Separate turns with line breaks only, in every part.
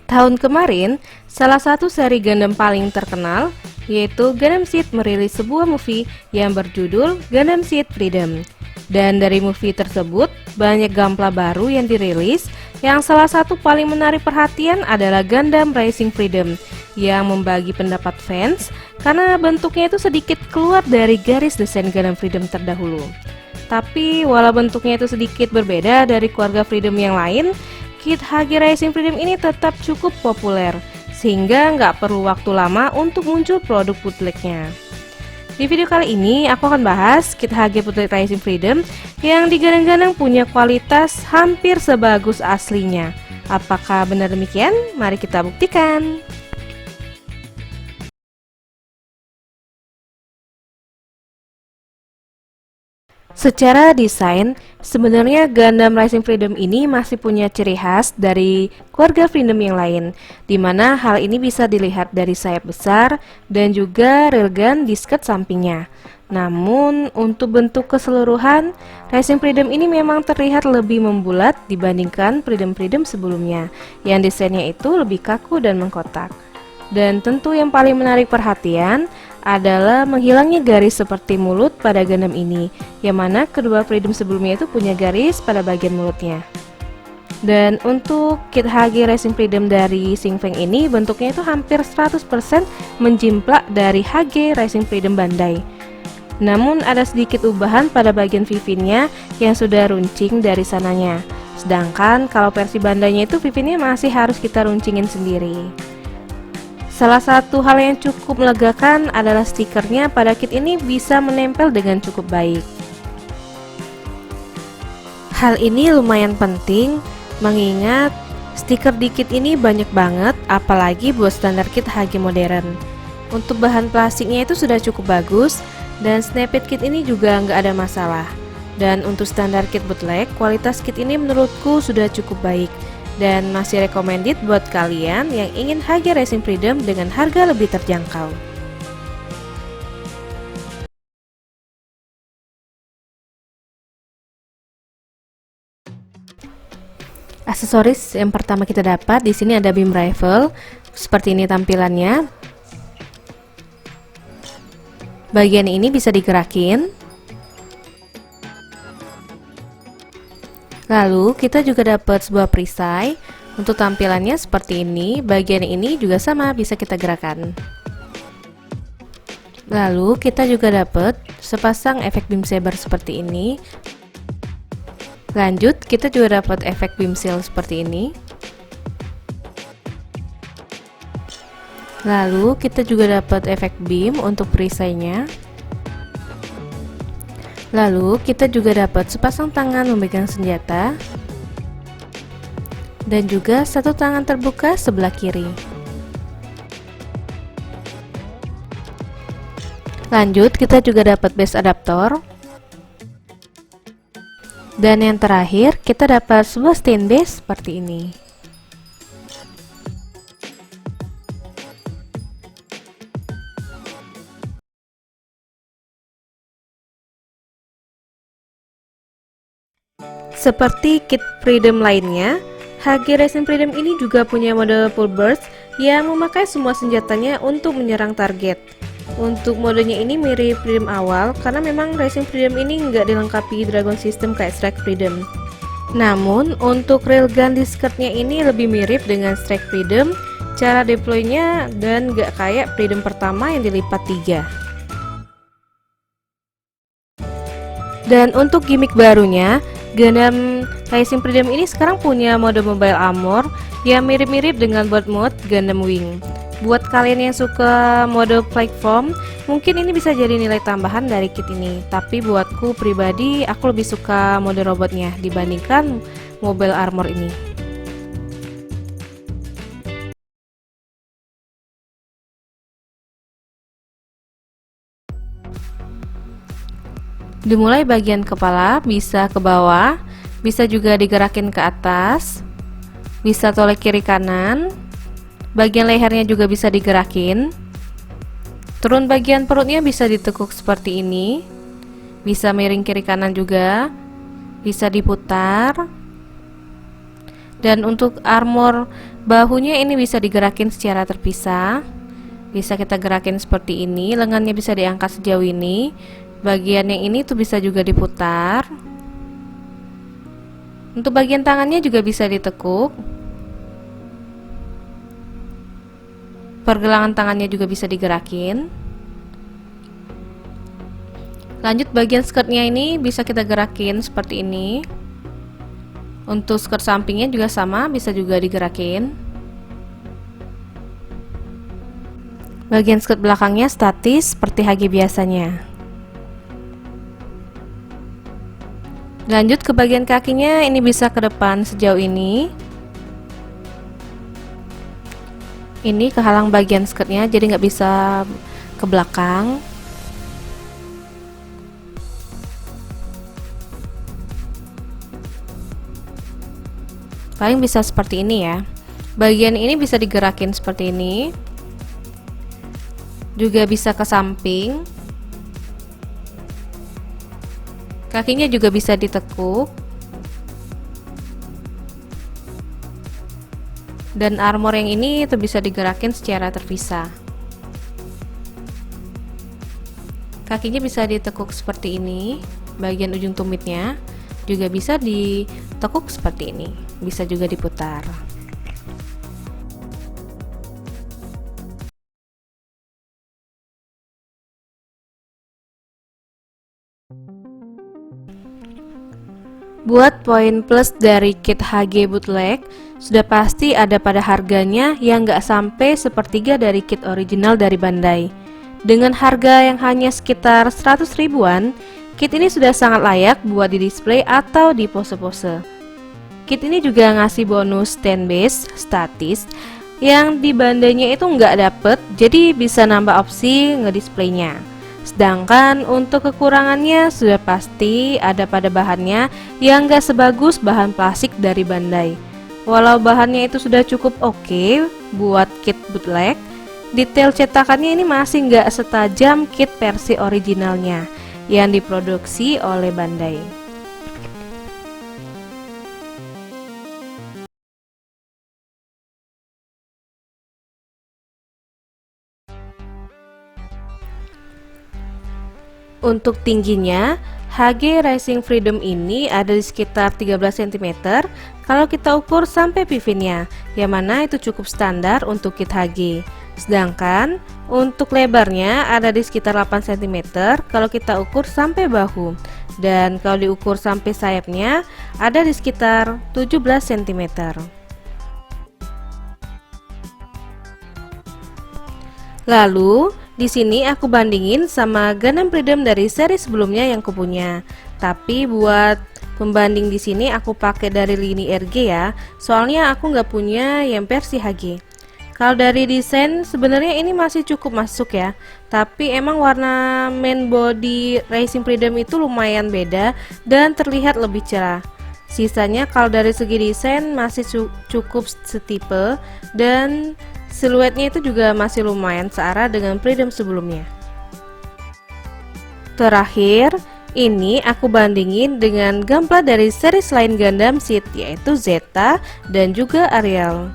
Tahun kemarin, salah satu seri Gundam paling terkenal, yaitu Gundam Seed, merilis sebuah movie yang berjudul Gundam Seed Freedom. Dan dari movie tersebut, banyak gameplay baru yang dirilis, yang salah satu paling menarik perhatian adalah Gundam Rising Freedom, yang membagi pendapat fans, karena bentuknya itu sedikit keluar dari garis desain Gundam Freedom terdahulu. Tapi, walau bentuknya itu sedikit berbeda dari keluarga Freedom yang lain, kit HG Rising Freedom ini tetap cukup populer, sehingga nggak perlu waktu lama untuk muncul produk bootlegnya. Di video kali ini, aku akan bahas kit HG bootleg Rising Freedom yang digadang-gadang punya kualitas hampir sebagus aslinya. Apakah benar demikian? Mari kita buktikan. Secara desain, sebenarnya Gundam Rising Freedom ini masih punya ciri khas dari keluarga Freedom yang lain, dimana hal ini bisa dilihat dari sayap besar dan juga railgun di skirt sampingnya. Namun, untuk bentuk keseluruhan, Rising Freedom ini memang terlihat lebih membulat dibandingkan Freedom sebelumnya, yang desainnya itu lebih kaku dan mengkotak. Dan tentu yang paling menarik perhatian adalah menghilangnya garis seperti mulut pada Gundam ini, yang mana kedua Freedom sebelumnya itu punya garis pada bagian mulutnya. Dan untuk kit HG Rising Freedom dari Singfeng ini bentuknya itu hampir 100% menjimplak dari HG Rising Freedom Bandai. Namun ada sedikit ubahan pada bagian vivinnya yang sudah runcing dari sananya. Sedangkan kalau versi Bandainya itu vivinnya masih harus kita runcingin sendiri. Salah satu hal yang cukup melegakan adalah stikernya pada kit ini bisa menempel dengan cukup baik. Hal ini lumayan penting mengingat stiker di kit ini banyak banget, apalagi buat standar kit HG modern. Untuk bahan plastiknya itu sudah cukup bagus dan snap-it kit ini juga nggak ada masalah. Dan untuk standar kit bootleg, kualitas kit ini menurutku sudah cukup baik dan masih recommended buat kalian yang ingin HG Rising Freedom dengan harga lebih terjangkau. Aksesoris yang pertama kita dapat di sini ada beam rifle, seperti ini tampilannya. Bagian ini bisa digerakin. Lalu kita juga dapat sebuah perisai. Untuk tampilannya seperti ini. Bagian ini juga sama, bisa kita gerakan. Lalu kita juga dapat sepasang efek beam saber seperti ini. Lanjut kita juga dapat efek beam shield seperti ini. Lalu kita juga dapat efek beam untuk perisainya. Lalu kita juga dapat sepasang tangan memegang senjata dan juga satu tangan terbuka sebelah kiri. Lanjut kita juga dapat base adaptor. Dan yang terakhir kita dapat sebuah stand base seperti ini. Seperti kit Freedom lainnya, HG Rising Freedom ini juga punya mode full burst yang memakai semua senjatanya untuk menyerang target. Untuk modenya ini mirip Freedom awal karena memang Rising Freedom ini nggak dilengkapi Dragon System kayak Strike Freedom. Namun untuk railgun di skirtnya ini lebih mirip dengan Strike Freedom, cara deploynya dan nggak kayak Freedom pertama yang dilipat 3. Dan untuk gimmick barunya, Gundam Rising Freedom ini sekarang punya mode mobile armor yang mirip-mirip dengan board mode Gundam Wing. Buat kalian yang suka mode platform, mungkin ini bisa jadi nilai tambahan dari kit ini. Tapi buatku pribadi, aku lebih suka mode robotnya dibandingkan mobile armor ini. Dimulai bagian kepala, bisa ke bawah, bisa juga digerakin ke atas, bisa tolek kiri kanan, bagian lehernya juga bisa digerakin. Turun bagian perutnya bisa ditekuk seperti ini, bisa miring kiri kanan juga, bisa diputar. Dan untuk armor Bahunya ini bisa digerakin secara terpisah. Bisa kita gerakin seperti ini, lengannya bisa diangkat sejauh ini. Bagian yang ini tuh bisa juga diputar. Untuk bagian tangannya juga bisa ditekuk. Pergelangan tangannya juga bisa digerakin. Lanjut bagian skirtnya ini bisa kita gerakin seperti ini. Untuk skirt sampingnya juga sama, bisa juga digerakin. Bagian skirt belakangnya statis seperti HG biasanya. Lanjut ke bagian kakinya, ini bisa ke depan sejauh ini. Ini kehalang bagian skirtnya, jadi nggak bisa ke belakang. Paling bisa seperti ini ya. Bagian ini bisa digerakin seperti ini. Juga bisa ke samping. Kakinya juga bisa ditekuk. Dan armor yang ini itu bisa digerakin secara terpisah. Kakinya bisa ditekuk seperti ini. Bagian ujung tumitnya juga bisa ditekuk seperti ini, bisa juga diputar. Buat poin plus dari kit HG bootleg, sudah pasti ada pada harganya yang nggak sampai sepertiga dari kit original dari Bandai. Dengan harga yang hanya sekitar 100 ribuan, kit ini sudah sangat layak buat di display atau di pose-pose. Kit ini juga ngasih bonus stand base statis yang di Bandainya itu nggak dapet, jadi bisa nambah opsi ngedisplaynya. Sedangkan untuk kekurangannya sudah pasti ada pada bahannya yang nggak sebagus bahan plastik dari Bandai. Walau bahannya itu sudah cukup oke buat kit bootleg, detail cetakannya ini masih nggak setajam kit versi originalnya yang diproduksi oleh Bandai. Untuk tingginya, HG Rising Freedom ini ada di sekitar 13 cm kalau kita ukur sampai pivinnya, yang mana itu cukup standar untuk kit HG. Sedangkan untuk lebarnya ada di sekitar 8 cm kalau kita ukur sampai bahu. Dan kalau diukur sampai sayapnya ada di sekitar 17 cm. Lalu di sini aku bandingin sama Gundam Freedom dari seri sebelumnya yang kupunya. Tapi buat pembanding di sini aku pakai dari lini RG ya. Soalnya aku nggak punya yang versi HG. Kalau dari desain sebenarnya ini masih cukup masuk ya. Tapi emang warna main body Rising Freedom itu lumayan beda dan terlihat lebih cerah. Sisanya kalau dari segi desain masih cukup setipe dan siluetnya itu juga masih lumayan searah dengan Freedom sebelumnya. Terakhir, ini aku bandingin dengan Gunpla dari seri lain Gundam Seed, yaitu Zeta dan juga Ariel.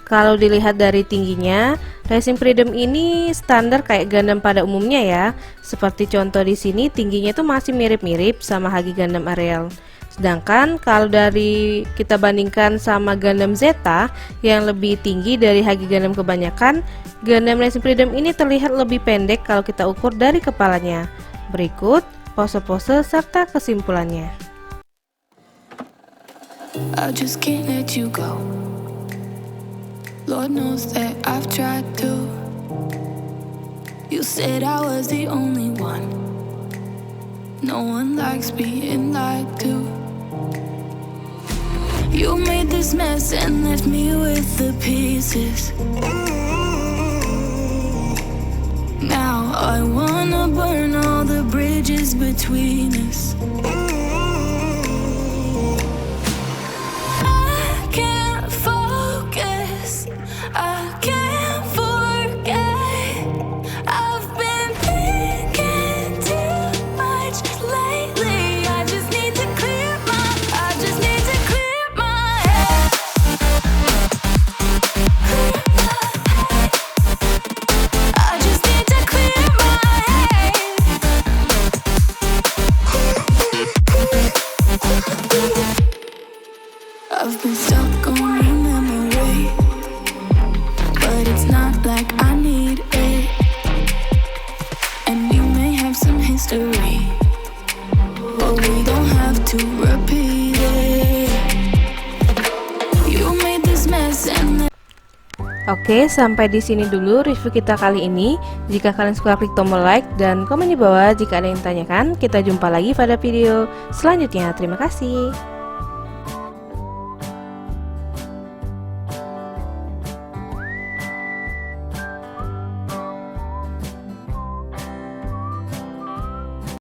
Kalau dilihat dari tingginya, Rising Freedom ini standar kayak Gundam pada umumnya ya. Seperti contoh di sini tingginya itu masih mirip-mirip sama HG Gundam Ariel. Sedangkan kalau dari kita bandingkan sama Gundam Zeta yang lebih tinggi dari HG Gundam kebanyakan, Gundam Rising Freedom ini terlihat lebih pendek kalau kita ukur dari kepalanya. Berikut pose-pose serta kesimpulannya.
I just can't let you go. Lord knows that I've tried to. You said I was the only one. No one likes being lied to. You made this mess and left me with the pieces. Now I wanna burn all the bridges between us. I can't focus, I can't forget. I've been thinking too much lately. I just need to clear my head. I've been stuck on your memory, but it's not like I need it. And you may have some history, but we don't have to repeat it. You made this mess and
Oke, sampai di sini dulu review kita kali ini. Jika kalian suka, klik tombol like dan komen di bawah jika ada yang ditanyakan. Kita jumpa lagi pada video selanjutnya. Terima kasih.